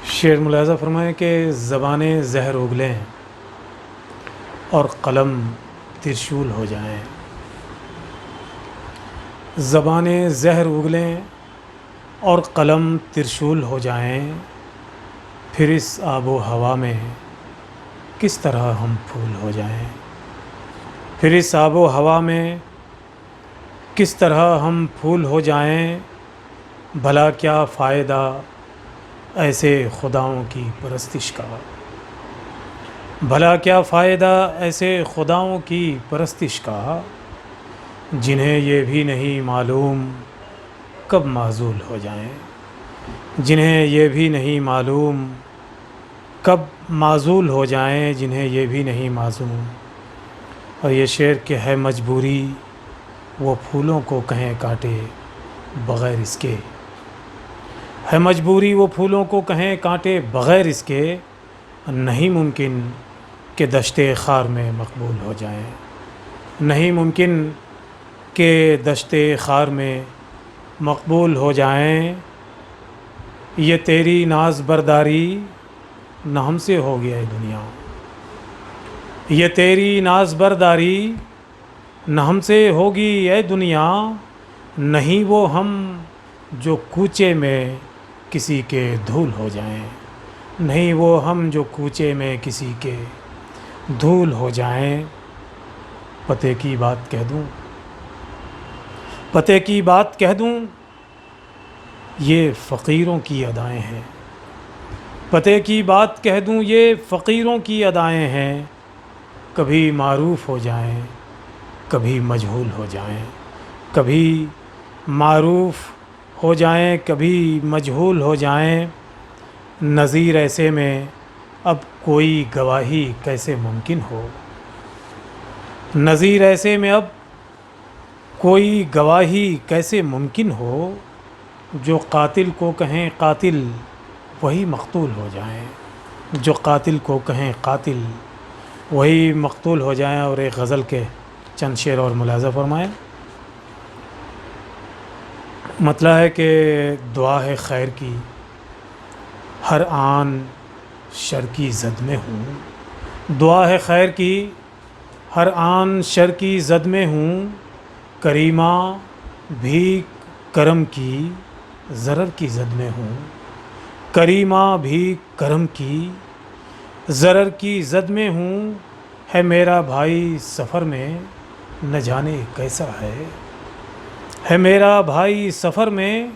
شعر ملاحظہ فرمائیں کہ زبانیں زہر اگلیں اور قلم ترشول ہو جائیں. زبانیں زہر اگلیں اور قلم ترشول ہو جائیں، پھر اس آب و ہوا میں کس طرح ہم پھول ہو جائیں. پھر اس آب و ہوا میں کس طرح ہم پھول ہو جائیں. بھلا کیا فائدہ ایسے خداؤں کی پرستش کا، بھلا کیا فائدہ ایسے خداؤں کی پرستش کا، جنہیں یہ بھی نہیں معلوم کب معزول ہو جائیں. جنہیں یہ بھی نہیں معلوم کب معزول ہو جائیں، جنہیں یہ بھی نہیں معلوم. اور یہ شعر کہ ہے مجبوری وہ پھولوں کو کہیں کاٹے بغیر اس کے، ہے مجبوری وہ پھولوں کو کہیں کاٹے بغیر اس کے، نہیں ممکن کہ دشت خار میں مقبول ہو جائیں. نہیں ممکن کہ دشت خار میں مقبول ہو جائیں. یہ تیری ناز برداری نہ ہم سے ہو گیا ہے دنیا، یہ تیری ناز برداری نہ ہم سے ہوگی اے دنیا. نہیں وہ ہم جو کوچے میں کسی کے دھول ہو جائیں، نہیں وہ ہم جو کوچے میں کسی کے دھول ہو جائیں. پتے کی بات کہہ دوں، پتے کی بات کہہ دوں، یہ فقیروں کی ادائیں ہیں. پتے کی بات کہہ دوں یہ فقیروں کی ادائیں ہیں. کبھی معروف ہو جائیں کبھی مجہول ہو جائیں، کبھی معروف ہو جائیں کبھی مجہول ہو جائیں. نظیر ایسے میں اب کوئی گواہی کیسے ممکن ہو. نظیر ایسے میں اب کوئی گواہی کیسے ممکن ہو. جو قاتل کو کہیں قاتل وہی مقتول ہو جائیں، جو قاتل کو کہیں قاتل وہی مقتول ہو جائیں. اور ایک غزل کے چند شعر اور ملاحظہ فرمائیں. مطلب ہے کہ دعا ہے خیر کی ہر آن شر کی زد میں ہوں. دعا ہے خیر کی ہر آن شر کی زد میں ہوں. کریمہ بھی کرم کی ضرر کی زد میں ہوں. کریمہ بھی کرم کی ضرر کی زد میں ہوں. ہے میرا بھائی سفر میں نہ جانے کیسا ہے. ہے میرا بھائی سفر میں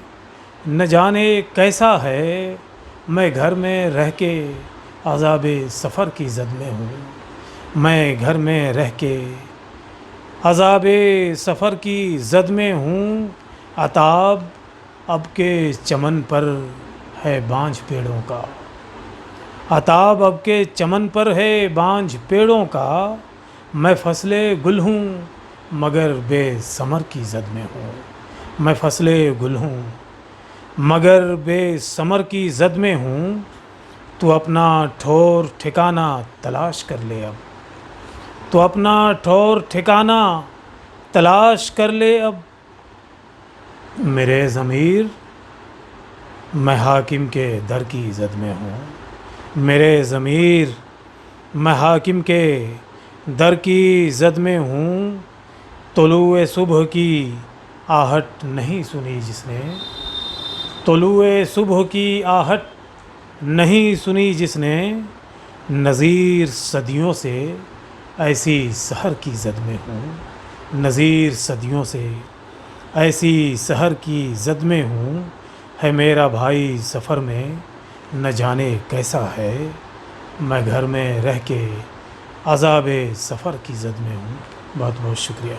نہ جانے کیسا ہے. میں گھر میں رہ کے عذاب سفر کی زد میں ہوں. میں گھر میں رہ کے عذاب سفر کی زد میں ہوں. عتاب اب کے چمن پر ہے بانجھ پیڑوں کا، عتاب اب کے چمن پر ہے بانجھ پیڑوں کا. میں فصل گل ہوں مگر بے ثمر کی زد میں ہوں. میں فصل گل ہوں مگر بے ثمر کی زد میں ہوں. تو اپنا ٹھور ٹھکانہ تلاش کر لے اب، تو اپنا ٹھور ٹھکانہ تلاش کر لے اب. میرے ضمیر میں حاکم کے در کی زد میں ہوں. میرے ضمیر میں حاکم کے در کی زد میں ہوں. طلوع صبح کی آہٹ نہیں سنی جس نے، طلوع صبح کی آہٹ نہیں سنی جس نے. نذیر صدیوں سے ایسی سحر کی زد میں ہوں. نذیر صدیوں سے ایسی سحر کی زد میں ہوں. ہے میرا بھائی سفر میں نہ جانے کیسا ہے. میں گھر میں رہ کے عذاب سفر کی زد میں ہوں. بہت بہت شکریہ.